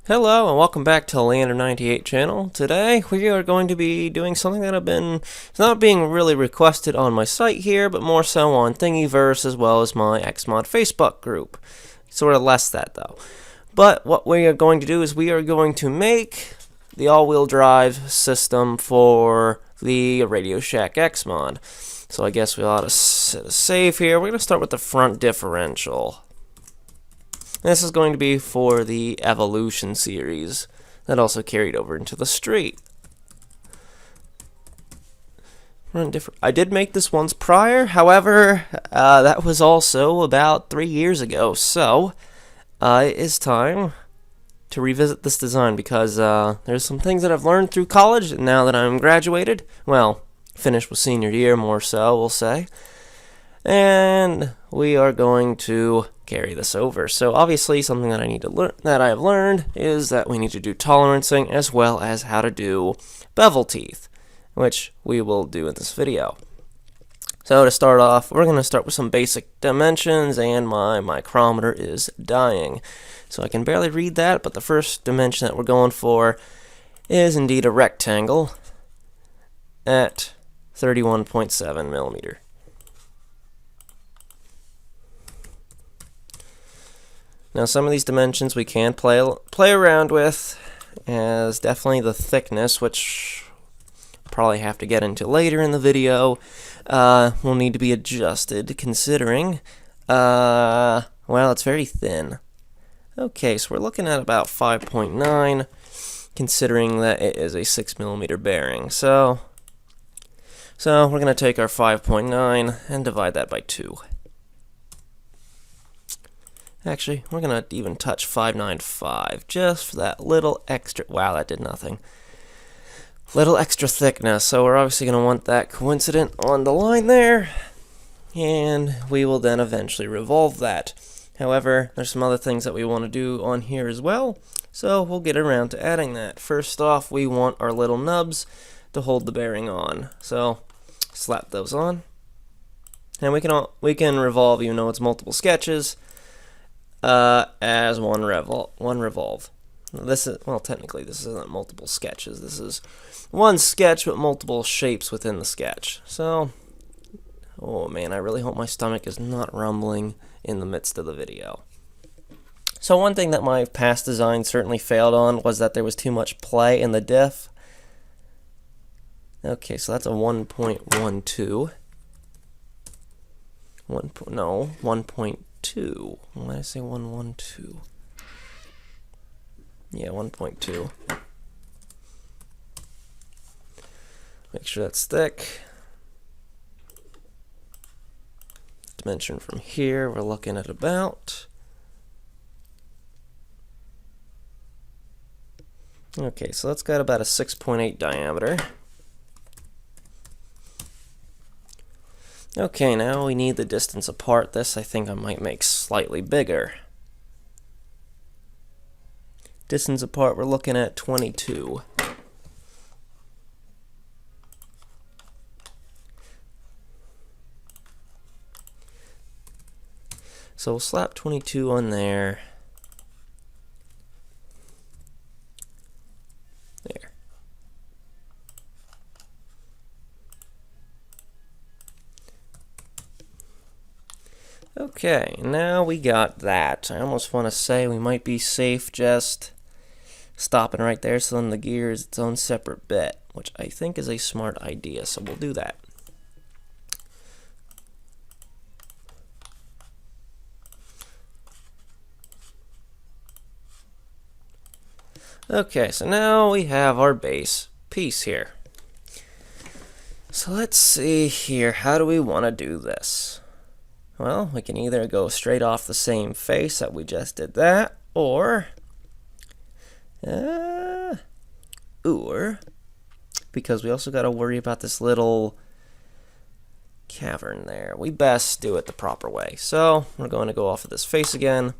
Hello and welcome back to the Leander98 channel. Today we are going to be doing something that it's not being really requested on my site here, but more so on Thingiverse as well as my Xmod Facebook group. Sort of less that though. But what we are going to do is we are going to make the all-wheel drive system for the Radio Shack Xmod. So I guess we ought to set a save here. We're going to start with the front differential. This is going to be for the Evolution series that also carried over into the street. I did make this once prior, however, that was also about 3 years ago, so it is time to revisit this design because there's some things that I've learned through college now that I'm graduated. Well, finished with senior year more so, we'll say. And we are going to carry this over. So obviously something that I have learned is that we need to do tolerancing as well as how to do bevel teeth, which we will do in this video. So to start off, we're going to start with some basic dimensions, and my micrometer is dying. So I can barely read that, but the first dimension that we're going for is indeed a rectangle at 31.7 millimeter. Now some of these dimensions we can play around with, as definitely the thickness, which I'll probably have to get into later in the video, will need to be adjusted considering, well, it's very thin. Okay, so we're looking at about 5.9, considering that it is a 6mm bearing. So we're going to take our 5.9 and divide that by 2. Actually, we're going to even touch 595, just for that little extra, wow, that did nothing. Little extra thickness, so we're obviously going to want that coincident on the line there, and we will then eventually revolve that. However, there's some other things that we want to do on here as well, so we'll get around to adding that. First off, we want our little nubs to hold the bearing on, so slap those on. And we can revolve even though it's multiple sketches, as one revolve. This is, well, technically this isn't multiple sketches. This is one sketch with multiple shapes within the sketch. So, oh man, I really hope my stomach is not rumbling in the midst of the video. So one thing that my past design certainly failed on was that there was too much play in the diff. Okay, so that's a 1.12. 1.2. Why did I say 112? Yeah, 1.2. Make sure that's thick. Dimension from here, we're looking at about. Okay, so that's got about a 6.8 diameter. Okay, now we need the distance apart. This I think I might make slightly bigger. Distance apart, we're looking at 22. So we'll slap 22 on there. There. Okay, now we got that. I almost want to say we might be safe just stopping right there so then the gear is its own separate bit, which I think is a smart idea, so we'll do that. Okay, so now we have our base piece here. So let's see here, how do we want to do this? Well, we can either go straight off the same face that we just did that, or because we also got to worry about this little cavern there, we best do it the proper way. So we're going to go off of this face again.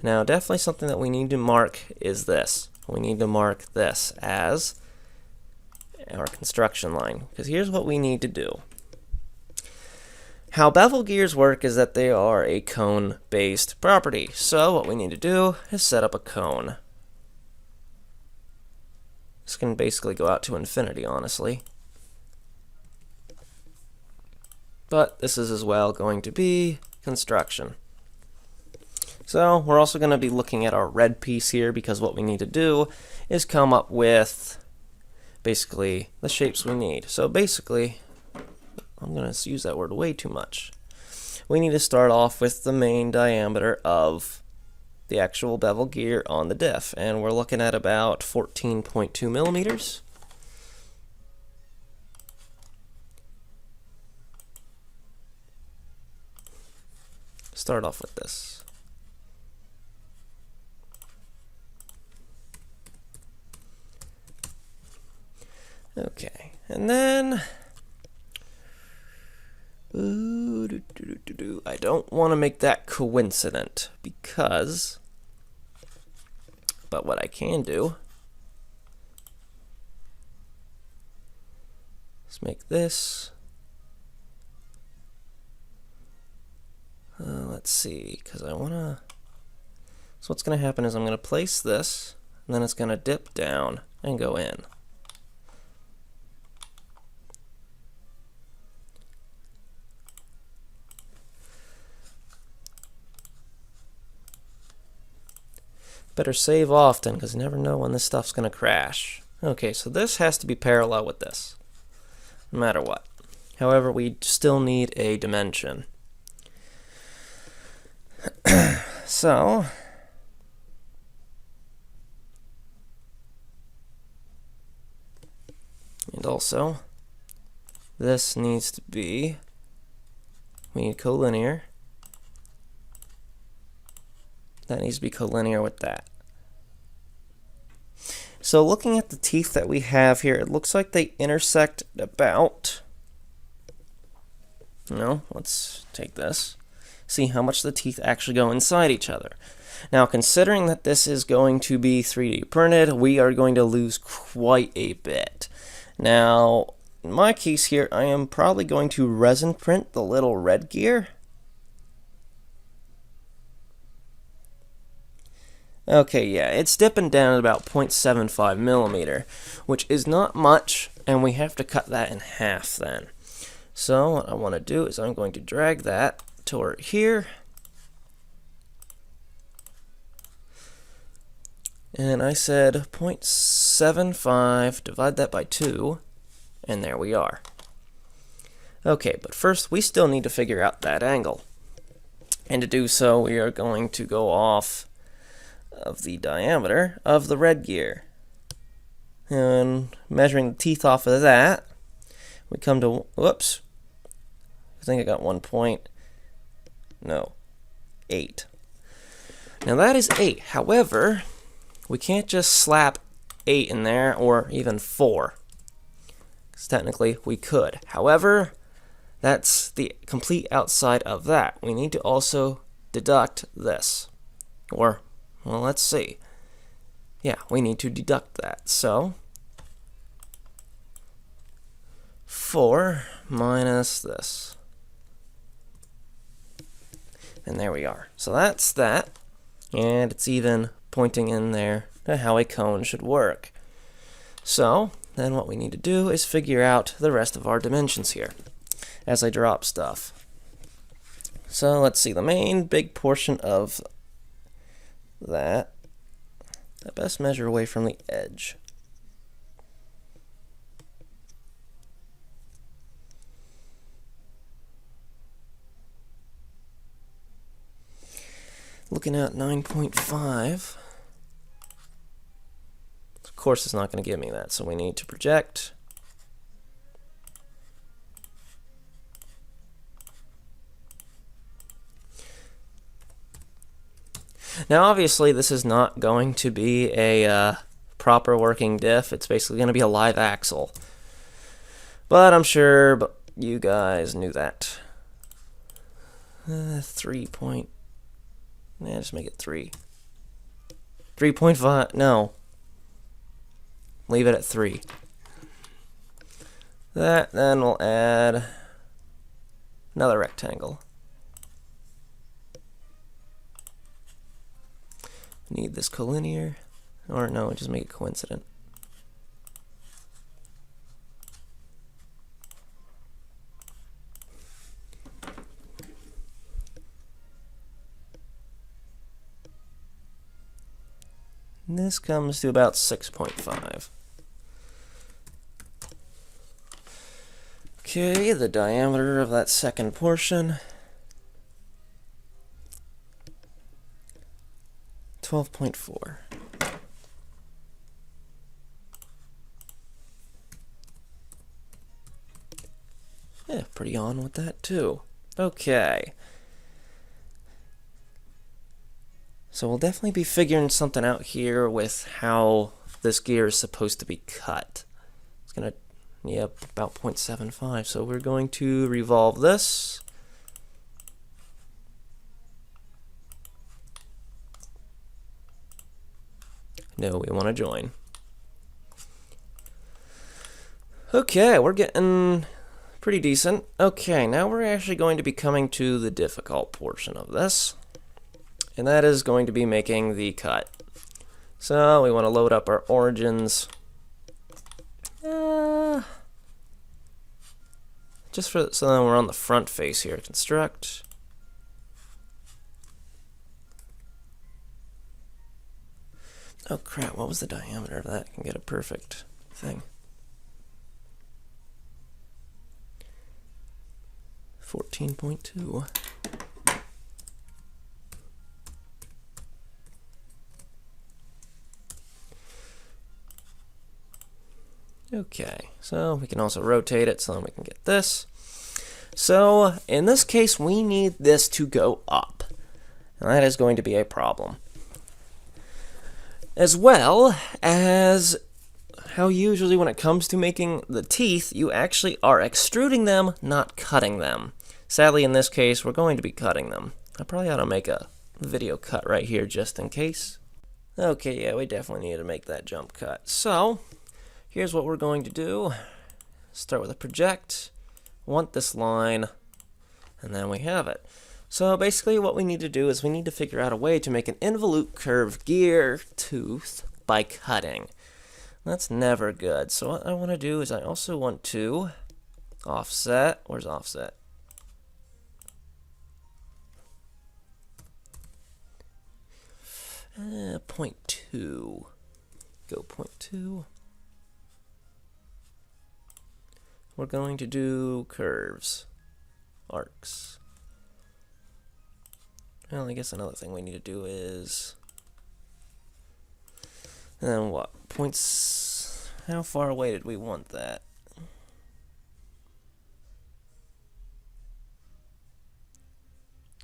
Now definitely something that we need to mark is this. We need to mark this as our construction line, because here's what we need to do. How bevel gears work is that they are a cone-based property. So what we need to do is set up a cone. This can basically go out to infinity, honestly. But this is as well going to be construction. So we're also going to be looking at our red piece here, because what we need to do is come up with basically the shapes we need. So basically, I'm going to use that word way too much. We need to start off with the main diameter of the actual bevel gear on the diff, and we're looking at about 14.2 millimeters. Start off with this. Okay, and then I don't want to make that coincident, because, but what I can do is make this, let's see, because I want to, so what's going to happen is I'm going to place this, and then it's going to dip down and go in. Better save often, because you never know when this stuff's going to crash. Okay, so this has to be parallel with this, no matter what. However, we still need a dimension. So, and also, this needs to be, we need collinear. That needs to be collinear with that. So looking at the teeth that we have here, it looks like they intersect about, let's take this, see how much the teeth actually go inside each other. Now, considering that this is going to be 3D printed, we are going to lose quite a bit. Now, in my case here, I am probably going to resin print the little red gear. Okay, yeah, it's dipping down at about 0.75 millimeter, which is not much, and we have to cut that in half then. So what I want to do is I'm going to drag that toward here, and I said 0.75, divide that by 2, and there we are. Okay, but first we still need to figure out that angle, and to do so we are going to go off of the diameter of the red gear, and measuring the teeth off of that, we come to, whoops, I think I got 8. Now that is 8. However, we can't just slap 8 in there, or even 4, because technically we could. However, that's the complete outside of that. We need to also deduct this, or, well, let's see. Yeah, we need to deduct that. So, 4 minus this. And there we are. So that's that. And it's even pointing in there to how a cone should work. So, then what we need to do is figure out the rest of our dimensions here as I drop stuff. So, let's see. The main big portion of that, I best measure away from the edge. Looking at 9.5. Of course, it's not going to give me that, so we need to project. Now, obviously, this is not going to be a proper working diff. It's basically going to be a live axle. But I'm sure you guys knew that. 3 point... Yeah, just make it 3. 3.5... No. Leave it at 3. That, then we'll add another rectangle. Need this collinear, or no, just make it coincident. And this comes to about 6.5. Okay, the diameter of that second portion, 12.4. Yeah, pretty on with that too. Okay. So we'll definitely be figuring something out here with how this gear is supposed to be cut. It's gonna, yep, about 0.75. So we're going to revolve this. No, we want to join. Okay, we're getting pretty decent. Okay, now we're actually going to be coming to the difficult portion of this. And that is going to be making the cut. So we want to load up our origins. Just for so then we're on the front face here. Construct. Oh crap, what was the diameter of that? I can get a perfect thing. 14.2. Okay, so we can also rotate it so then we can get this. So in this case, we need this to go up. And that is going to be a problem. As well as how usually when it comes to making the teeth, you actually are extruding them, not cutting them. Sadly, in this case, we're going to be cutting them. I probably ought to make a video cut right here just in case. Okay, yeah, we definitely need to make that jump cut. So, here's what we're going to do. Start with a project, want this line, and then we have it. So basically what we need to do is we need to figure out a way to make an involute curved gear tooth by cutting. That's never good. So what I want to do is I also want to offset. Where's offset? .2. Go 0.2. We're going to do curves, arcs. Well, I guess another thing we need to do is, and then what? Points, how far away did we want that?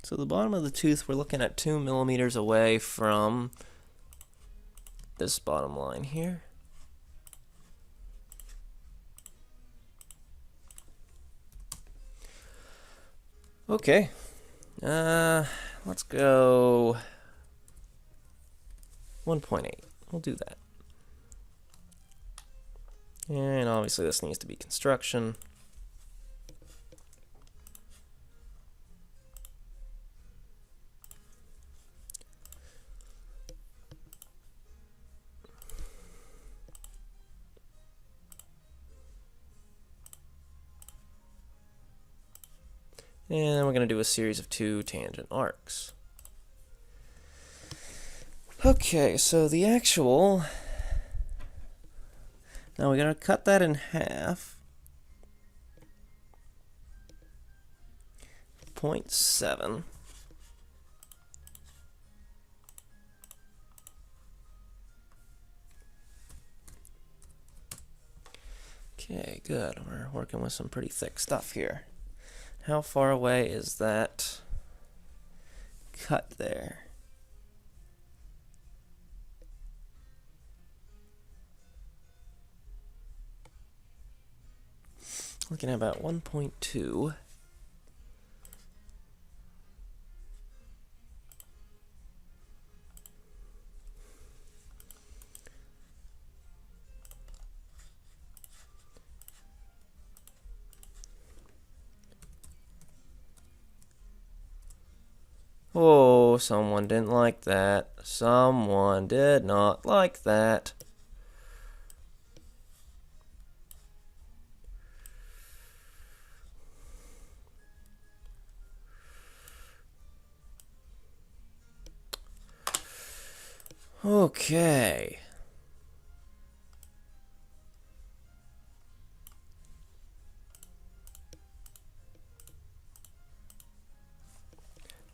So the bottom of the tooth, we're looking at 2 millimeters away from this bottom line here. Okay. Let's go 1.8. We'll do that. And obviously this needs to be construction. And we're going to do a series of 2 tangent arcs. Okay, so the actual... Now we're going to cut that in half. 0.7. Okay, good. We're working with some pretty thick stuff here. How far away is that cut there? Looking at about 1.2. Oh, someone didn't like that. Someone did not like that. Okay.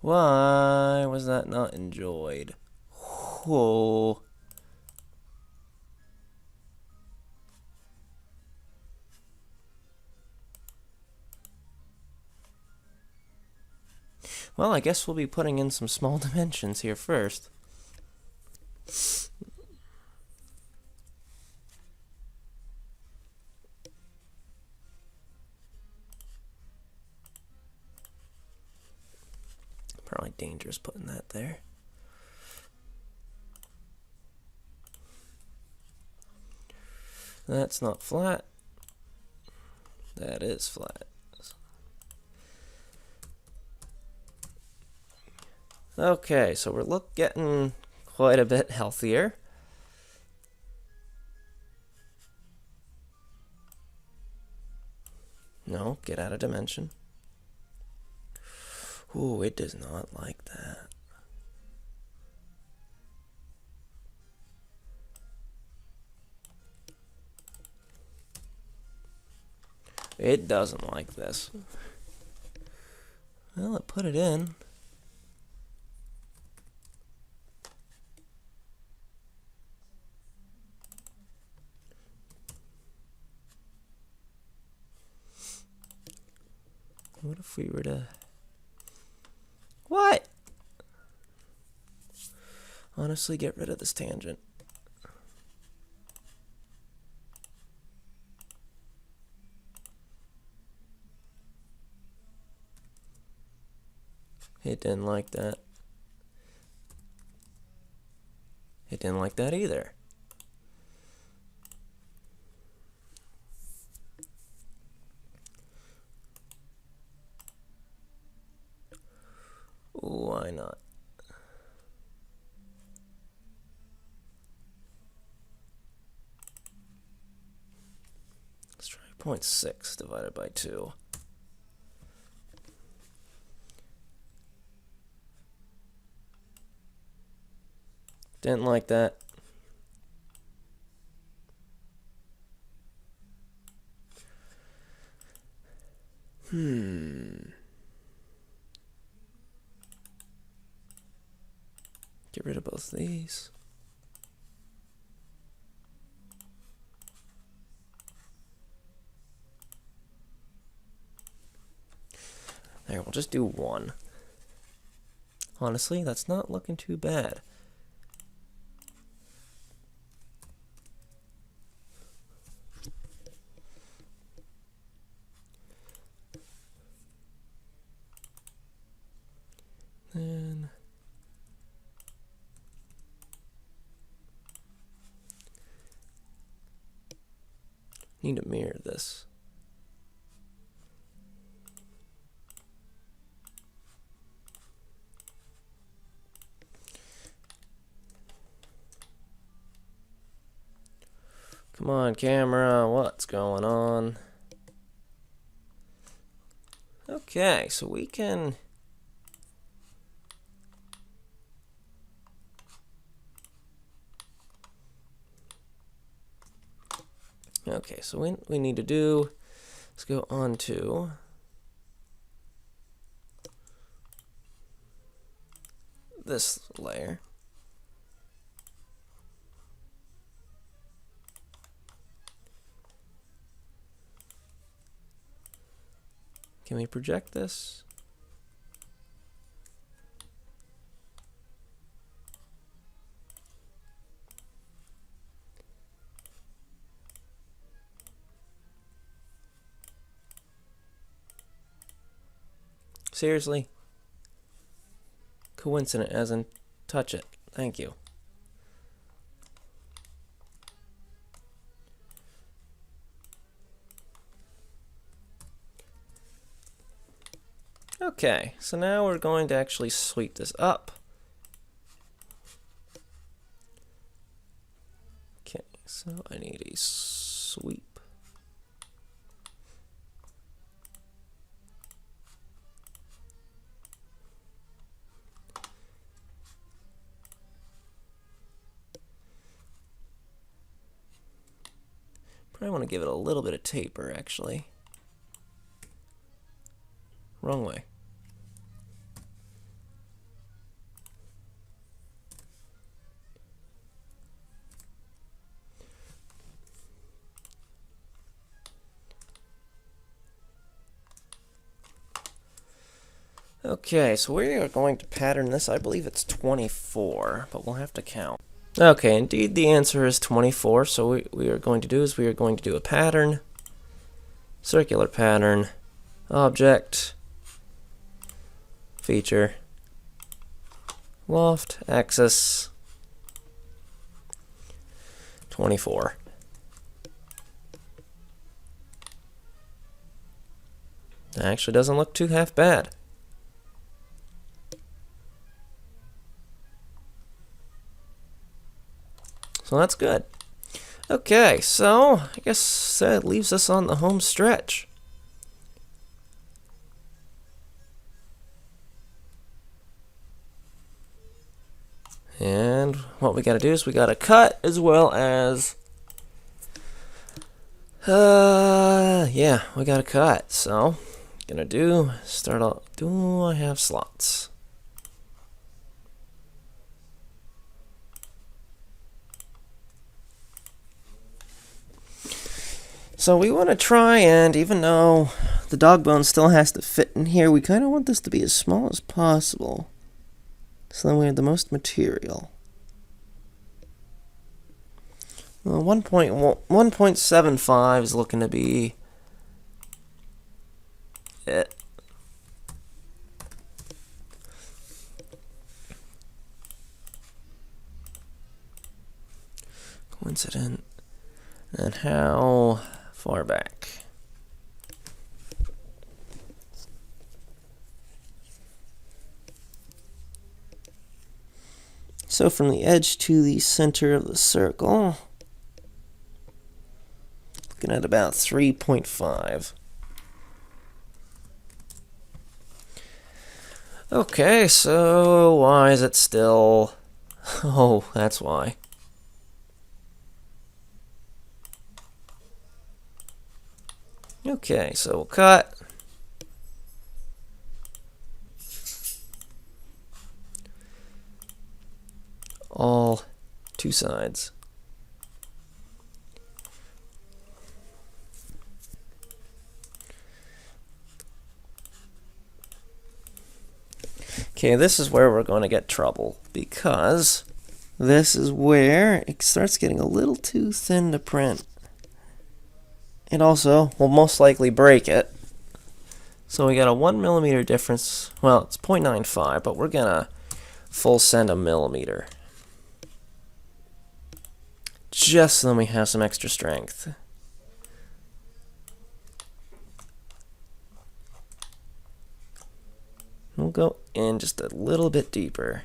Why was that not enjoyed? Whoa. Well, I guess we'll be putting in some small dimensions here first. Probably dangerous putting that there. That's not flat. That is flat. Okay, so we're getting quite a bit healthier. No, get out of dimension. Ooh, it does not like that. It doesn't like this. Well, it put it in. What if we were to... What? Honestly, get rid of this tangent. It didn't like that. It didn't like that either. Why not? Let's try 0.6 divided by 2. Didn't like that. Get rid of both these. There, we'll just do 1. Honestly, that's not looking too bad. Then need to mirror this. Come on, camera, what's going on? Okay, so we can... Okay, so we need to do... Let's go on to... this layer. Can we project this? Seriously? Coincident as in touch it. Thank you. Okay, so now we're going to actually sweep this up. Okay, so I need a sweep. Probably want to give it a little bit of taper, actually. Wrong way. Okay, so we are going to pattern this. I believe it's 24, but we'll have to count. Okay, indeed the answer is 24, so what we are going to do is we are going to do a pattern, circular pattern, object, feature, loft, axis, 24. That actually doesn't look too half bad. So that's good. Okay, so I guess that leaves us on the home stretch. And what we gotta do is we gotta cut as well as yeah, we gotta cut. So gonna start off. Do I have slots? So we want to try, and even though the dog bone still has to fit in here, we kind of want this to be as small as possible. So then we have the most material. Well, 1.75 is looking to be it. Coincident. And how far back? So from the edge to the center of the circle, looking at about 3.5. Okay, so why is it still... Oh, that's why. Okay, so we'll cut. All two sides. Okay, this is where we're going to get trouble, because this is where it starts getting a little too thin to print. It also will most likely break it. So we got a 1mm difference. Well, it's 0.95, but we're gonna full send a millimeter. Just so then we have some extra strength. We'll go in just a little bit deeper.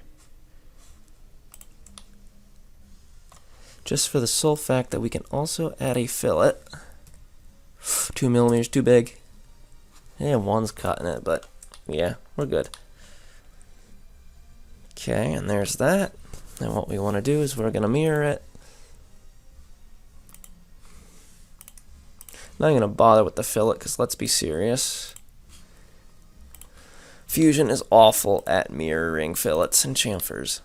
Just for the sole fact that we can also add a fillet. 2mm too big. And one's cutting it, but yeah, we're good. Okay, and there's that. And what we want to do is we're going to mirror it. Not going to bother with the fillet, because let's be serious. Fusion is awful at mirroring fillets and chamfers.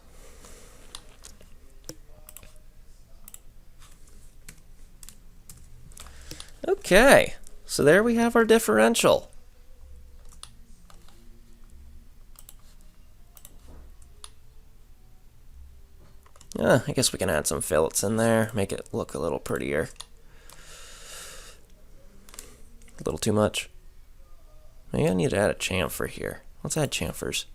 Okay, so there we have our differential. I guess we can add some fillets in there, make it look a little prettier. A little too much. Maybe I need to add a chamfer here. Let's add chamfers.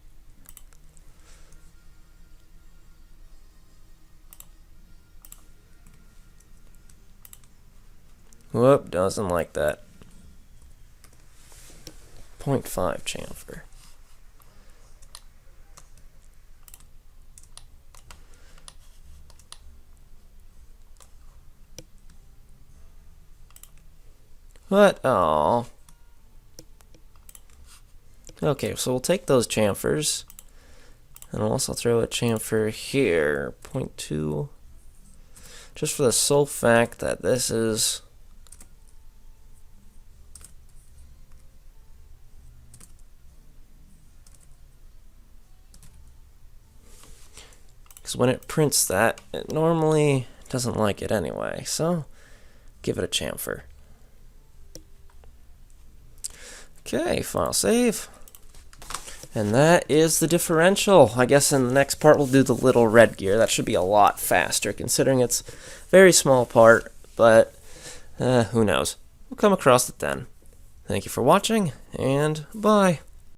Whoop, doesn't like that. 0.5 chamfer. What? Oh. Okay, so we'll take those chamfers, and we'll also throw a chamfer here, 0.2, just for the sole fact that this is because when it prints that, it normally doesn't like it anyway, so give it a chamfer. Okay, file save. And that is the differential. I guess in the next part we'll do the little red gear. That should be a lot faster considering it's a very small part, but who knows. We'll come across it then. Thank you for watching, and bye.